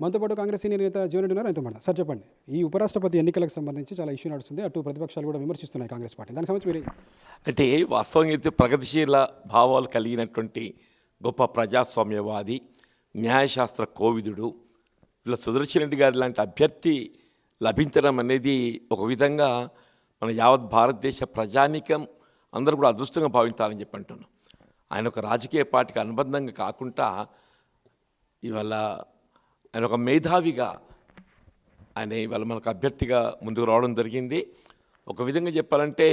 మనతో పాటు కాంగ్రెస్ సీనియర్ నేత జీవన్ రెడ్డి ఉన్నారు. ఆయనతో మాట్లాడదాం. సార్ చెప్పండి, ఈ ఉపరాష్ట్రపతి ఎన్నికలకు సంబంధించి చాలా ఇష్యూ నడుస్తుంది. అటు ప్రతిపక్షాలు కూడా విమర్శిస్తున్నాయి కాంగ్రెస్ పార్టీ. దానికి సంబంధించి మీరు అంటే వాస్తవంగా అయితే ప్రగతిశీల భావాలు కలిగినటువంటి గొప్ప ప్రజాస్వామ్యవాది, న్యాయశాస్త్ర కోవిదుడు ఇలా సుదర్శన్ రెడ్డి గారి లాంటి అభ్యర్థి లభించడం అనేది ఒక విధంగా మన యావత్ భారతదేశ ప్రజానీకం అందరూ కూడా అదృష్టంగా భావించాలని చెప్పి అంటున్నాం. ఆయన ఒక రాజకీయ పార్టీకి అనుబంధంగా కాకుండా ఇవాళ ఆయన ఒక మేధావిగా ఆయన ఇవాళ మనకు అభ్యర్థిగా ముందుకు రావడం జరిగింది. ఒక విధంగా చెప్పాలంటే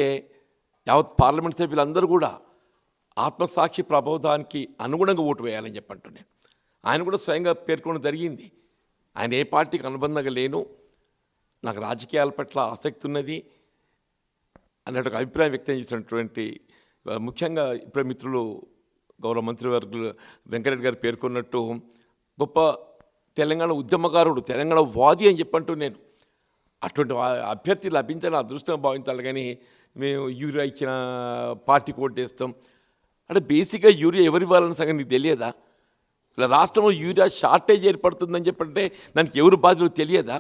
యావత్ పార్లమెంట్ సభ్యులందరూ కూడా ఆత్మసాక్షి ప్రబోధానికి అనుగుణంగా ఓటు వేయాలని చెప్పంటున్నాను. ఆయన కూడా స్వయంగా పేర్కొనడం జరిగింది. ఆయన ఏ పార్టీకి అనుబంధంగా లేను, నాకు రాజకీయాల పట్ల ఆసక్తి ఉన్నది అన్నట్టు ఒక అభిప్రాయం వ్యక్తం చేసినటువంటి ముఖ్యంగా ఇప్పుడే మిత్రులు గౌరవ మంత్రివర్గులు వెంకరెడ్డి గారు పేర్కొన్నట్టు గొప్ప తెలంగాణ ఉద్యమకారుడు, తెలంగాణ వాది అని చెప్పంటూ నేను అటువంటి అభ్యర్థి లభించాలని అదృష్టంగా భావించాలి. కానీ మేము యూరియా ఇచ్చిన పార్టీకి ఓటేస్తాం అంటే బేసిక్గా యూరియా ఎవరి ఇవ్వాలన్న సంగతి నీకు తెలియదా? ఇలా రాష్ట్రంలో యూరియా షార్టేజ్ ఏర్పడుతుందని చెప్పంటే దానికి ఎవరు బాధ్యులు తెలియదా?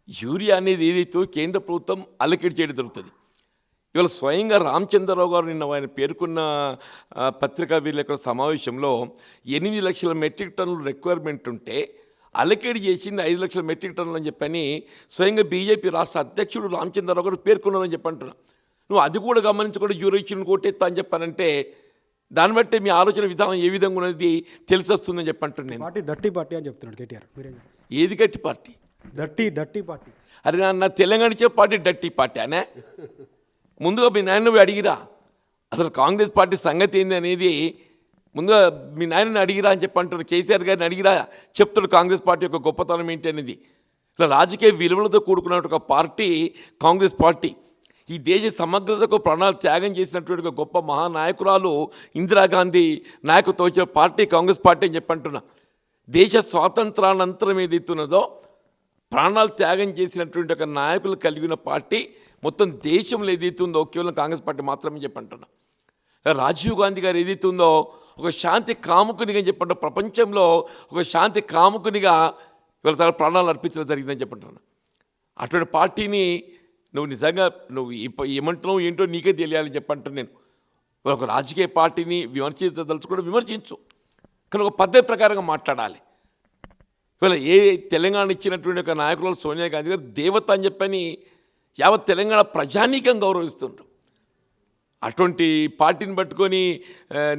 యూరియా అనేది ఏదైతే కేంద్ర ప్రభుత్వం అలకేట్ చేయడం జరుగుతుంది. ఇవాళ స్వయంగా రామచంద్రరావు గారు నిన్న ఆయన పేర్కొన్న పత్రికా విలేకరుల సమావేశంలో 8 లక్షల మెట్రిక్ టన్నులు రిక్వైర్మెంట్ ఉంటే అలకేట్ చేసింది 5 లక్షల మెట్రిక్ టన్నులు అని చెప్పని స్వయంగా బీజేపీ రాష్ట్ర అధ్యక్షుడు రామచంద్రరావు గారు పేర్కొన్నారని చెప్పంటున్నా. నువ్వు అది కూడా గమనించి కూడా యూరియా ఇచ్చిన కొట్టేస్తా అని చెప్పానంటే దాన్ని బట్టి మీ ఆలోచన విధానం ఏ విధంగా ఉన్నది తెలిసి వస్తుందని చెప్పంటున్నాను. పార్టీ డర్టీ పార్టీ అని చెప్తున్నాడు కేటీఆర్. ఏది గట్టి పార్టీ? Dirty party. అరే నా తెలంగాణ ఇచ్చే పార్టీ డర్టీ పార్టీ అనే ముందుగా మీ నాయన అడిగిరా అసలు కాంగ్రెస్ పార్టీ సంగతి ఏంది అనేది ముందుగా మీ నాయనని అడిగిరా అని చెప్పి అంటారు. కేసీఆర్ గారిని అడిగిరా చెప్తాడు కాంగ్రెస్ పార్టీ యొక్క గొప్పతనం ఏంటి అనేది. ఇలా రాజకీయ విలువలతో కూడుకున్న ఒక పార్టీ కాంగ్రెస్ పార్టీ. ఈ దేశ సమగ్రతకు ప్రాణాలు త్యాగం చేసినటువంటి ఒక గొప్ప మహానాయకురాలు ఇందిరాగాంధీ నాయకత్వం వచ్చిన పార్టీ కాంగ్రెస్ పార్టీ అని చెప్పంటున్నా. దేశ స్వాతంత్రానంతరం ఏదైతున్నదో ప్రాణాలు త్యాగం చేసినటువంటి ఒక నాయకులు కలిగిన పార్టీ మొత్తం దేశంలో ఏదైతుందో కేవలం కాంగ్రెస్ పార్టీ మాత్రమే చెప్పంటున్నా. రాజీవ్ గాంధీ గారు ఏదైతుందో ఒక శాంతి కాముకునిగా చెప్పంటారు. ప్రపంచంలో ఒక శాంతి కాముకునిగా వీళ్ళ తన ప్రాణాలు అర్పించడం జరిగిందని చెప్పంటున్నా. అటువంటి పార్టీని నువ్వు నిజంగా నువ్వు ఏమంటున్నావు ఏంటో నీకే తెలియాలని చెప్పంటాను. నేను ఒక రాజకీయ పార్టీని విమర్శించదలుచుకుంటే విమర్శించు, కానీ ఒక పద్ధతి ప్రకారంగా మాట్లాడాలి. ఇవాళ ఏ తెలంగాణ ఇచ్చినటువంటి ఒక నాయకులు సోనియా గాంధీ గారు దేవత అని చెప్పని యావత్ తెలంగాణ ప్రజానీకం గౌరవిస్తుంటారు. అటువంటి పార్టీని పట్టుకొని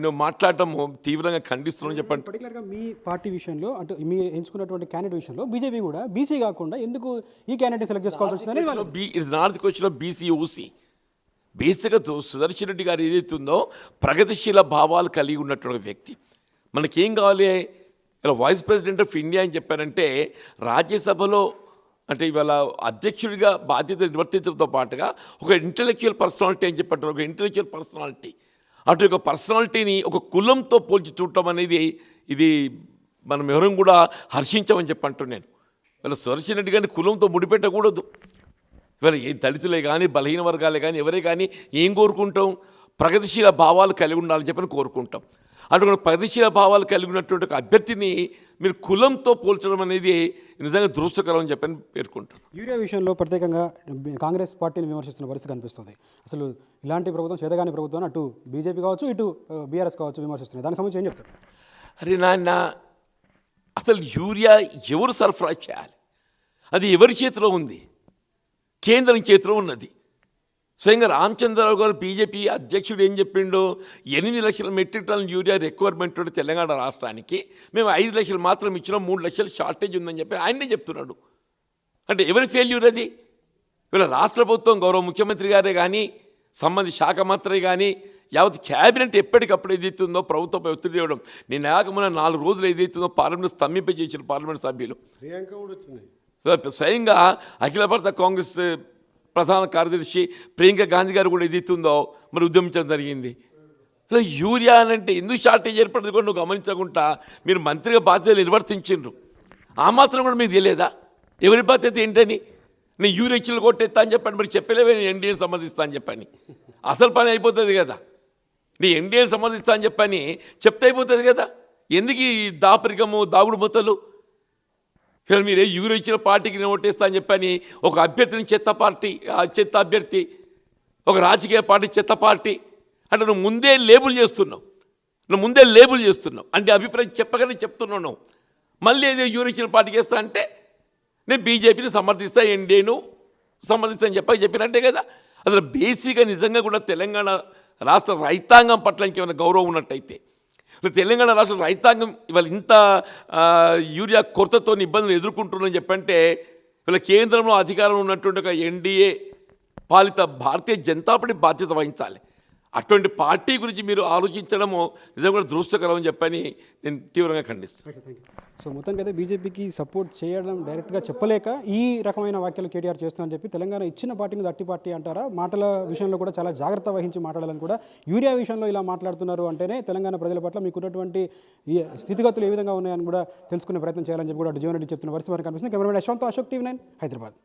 నువ్వు మాట్లాడటం తీవ్రంగా ఖండిస్తున్నావు చెప్పండి. పర్టికులర్గా మీ పార్టీ విషయంలో అంటే మీ ఎంచుకున్నటువంటి క్యాండిడేట్ విషయంలో బీజేపీ కూడా బీసీ కాకుండా ఎందుకు ఈ క్యాండిడేట్ సెలెక్ట్ చేసుకోవాల్సి వచ్చిందని ఇది నార్త్కి వచ్చిన బీసీ ఓసీ బేసిక్గా సుదర్శన్ రెడ్డి గారు ఏదైతుందో ప్రగతిశీల భావాలు కలిగి ఉన్నటువంటి వ్యక్తి. మనకేం కావాలి? ఇలా వైస్ ప్రెసిడెంట్ ఆఫ్ ఇండియా అని చెప్పారంటే రాజ్యసభలో అంటే ఇవాళ అధ్యక్షుడిగా బాధ్యత నిర్వర్తించడంతో పాటుగా ఒక ఇంటలెక్చువల్ పర్సనాలిటీ అని చెప్పంటారు. ఒక ఇంటలెక్చువల్ పర్సనాలిటీ అటు ఒక పర్సనాలిటీని ఒక కులంతో పోల్చి చూడటం అనేది ఇది మనం ఎవరం కూడా హర్షించమని చెప్పంటాను నేను. ఇవాళ సుదర్శన్ రెడ్డి గారిని కులంతో ముడిపెట్టకూడదు. ఇవాళ ఏ దళితులే కానీ బలహీన వర్గాలే కానీ ఎవరే కానీ ఏం కోరుకుంటాం? ప్రగతిశీల భావాలు కలిగి ఉండాలని చెప్పని కోరుకుంటాం. అటువంటి ప్రగతిశీల భావాలు కలిగి ఉన్నటువంటి ఒక అభ్యర్థిని మీరు కులంతో పోల్చడం అనేది నిజంగా దురదృష్టకరం అని చెప్పని పేర్కొంటారు. యూరియా విషయంలో ప్రత్యేకంగా కాంగ్రెస్ పార్టీని విమర్శిస్తున్న పరిస్థితి కనిపిస్తుంది. అసలు ఇలాంటి ప్రభుత్వం చేతగాని ప్రభుత్వం అటు బీజేపీ కావచ్చు ఇటు బీఆర్ఎస్ కావచ్చు విమర్శిస్తున్నాయి. దానికి సంబంధించి ఏం చెప్తారు? అరే నాన్న, అసలు యూరియా ఎవరు సరఫరా చేయాలి? అది ఎవరి చేతిలో ఉంది? కేంద్రం చేతిలో ఉన్నది. స్వయంగా రామచంద్రరావు గారు బీజేపీ అధ్యక్షుడు ఏం చెప్పిండు? 8 లక్షల మెట్రిక్ టన్నుల యూరియా రిక్వైర్మెంట్ ఉంటే తెలంగాణ రాష్ట్రానికి మేము 5 లక్షలు మాత్రం ఇచ్చినాం, 3 లక్షలు షార్టేజ్ ఉందని చెప్పి ఆయనే చెప్తున్నాడు. అంటే ఎవరి ఫెయిల్యూర్ అది? వీళ్ళ రాష్ట్ర ప్రభుత్వం గౌరవ ముఖ్యమంత్రి గారే కానీ సంబంధిత శాఖ మంత్రి కానీ యావత్ క్యాబినెట్ ఎప్పటికప్పుడు ఏదైతుందో ప్రభుత్వంపై ఒత్తిడి ఇవ్వడం. నేను ఆగమన్న 4 రోజులు ఏదైతుందో పార్లమెంట్ స్తంభింపజేసిన పార్లమెంట్ సభ్యులు స్వయంగా అఖిల భారత కాంగ్రెస్ ప్రధాన కార్యదర్శి ప్రియాంక గాంధీ గారు కూడా ఏదైతుందో మరి ఉద్యమించడం జరిగింది. అలా యూరియా అంటే ఎందుకు షార్టేజ్ ఏర్పడింది కూడా నువ్వు గమనించకుండా మీరు మంత్రిగా బాధ్యతలు నిర్వర్తించిండ్రు. ఆ మాత్రం కూడా మీకు తెలియదా ఎవరి బాధ్యత ఏంటని? నేను యూరియా ఇచ్చిలు కొట్టేస్తా అని చెప్పండి, మరి చెప్పలేవే నేను ఎన్డీఏని సమర్థిస్తా అని చెప్పని. అసలు పని అయిపోతుంది కదా, నీ ఎన్డీఏని సమర్థిస్తా అని చెప్పని చెప్తే అయిపోతుంది కదా. ఎందుకు ఈ దాపరికము దాగుడు మూతలు? ఇవాళ మీరు ఎవరు ఇచ్చిన పార్టీకి నేను ఓటేస్తా అని చెప్పని ఒక అభ్యర్థిని చెత్త పార్టీ, ఆ చెత్త అభ్యర్థి, ఒక రాజకీయ పార్టీ చెత్త పార్టీ అంటే నువ్వు ముందే లేబుల్ చేస్తున్నావు, అంటే అభిప్రాయం చెప్పగానే చెప్తున్నాను. మళ్ళీ ఏదో ఎవరు ఇచ్చిన పార్టీకి వేస్తా అంటే నేను బీజేపీని సమర్థిస్తా, ఎన్డీఏను సమర్థిస్తా అని చెప్పినట్టే కదా. అసలు బేసిక్గా నిజంగా కూడా తెలంగాణ రాష్ట్ర రైతాంగం పట్ల ఇంకేమైనా గౌరవం ఉన్నట్టయితే, తెలంగాణ రాష్ట్ర రైతాంగం ఇవాళ ఇంత యూరియా కొరతతో ఇబ్బందులు ఎదుర్కొంటుందని చెప్పంటే ఇవాళ కేంద్రంలో అధికారంలో ఉన్నటువంటి ఒక ఎన్డీఏ పాలిత భారతీయ జనతా పార్టీ బాధ్యత వహించాలి. అటువంటి పార్టీ గురించి మీరు ఆలోచించడము నిజంగా కూడా దురదృష్టకరం అని చెప్పని నేను తీవ్రంగా ఖండిస్తాను. సో మొత్తానికి అయితే బీజేపీకి సపోర్ట్ చేయడం డైరెక్ట్గా చెప్పలేక ఈ రకమైన వ్యాఖ్యలు కేటీఆర్ చేస్తున్నారని చెప్పి తెలంగాణ ఇచ్చిన పార్టీని దట్టి పార్టీ అంటారా? మాటల విషయంలో కూడా చాలా జాగ్రత్త వహించి మాట్లాడాలని కూడా, యూరియా విషయంలో ఇలా మాట్లాడుతున్నారు అంటేనే తెలంగాణ ప్రజల పట్ల మీకున్నటువంటి ఈ స్థితిగతులు ఏ విధంగా ఉన్నాయని కూడా తెలుసుకునే ప్రయత్నం చేయాలని చెప్పి కూడా జీవన్ రెడ్డి చెప్తున్న పరిస్థితి మనకు కనిపిస్తుంది. Cameraman Yashwant, Ashok, TV 9 Hyderabad.